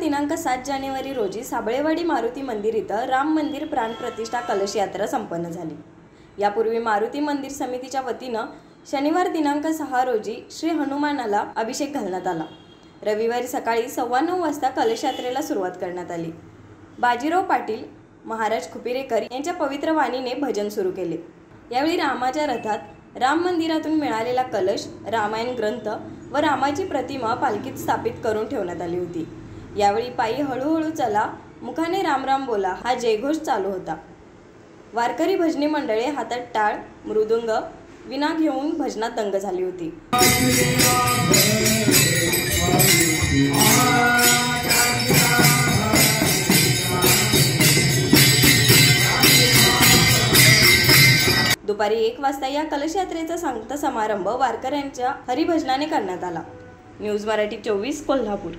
दिनांक 7 जानेवारी रोजी साबळेवाडी मारुती मंदिर इथं राम मंदिर प्राण प्रतिष्ठा कलश यात्रा संपन्न झाली। यापूर्वी मारुती मंदिर समितीच्या वतीनं शनिवार दिनांक 6 रोजी श्री हनुमानाला अभिषेक घालण्यात आला। रविवारी सकाळी 9:15 वाजता कलश यात्रेला सुरुवात करण्यात आली। बाजीराव पाटील, महाराज खुपिरेकर यांच्या पवित्र वाणीने भजन सुरू केले। यावेळी रामाच्या रथात राम मंदिरातून मिळालेला कलश, रामायण ग्रंथ व रामाची प्रतिमा पालखीत स्थापित करून ठेवण्यात आली होती। यावेळी पायी हळूहळू चला, मुखाने राम राम बोला हा जयघोष चालू होता। वारकरी भजनी मंडळे हातात टाळ, मृदुंग, विणा घेऊन भजनात दंग झाली होती। दुपारी 1 वाजता या कलश यात्रेचा सांगता समारंभ वारकऱ्यांच्या हरिभजनाने करण्यात आला। न्यूज मराठी 24 कोल्हापूर।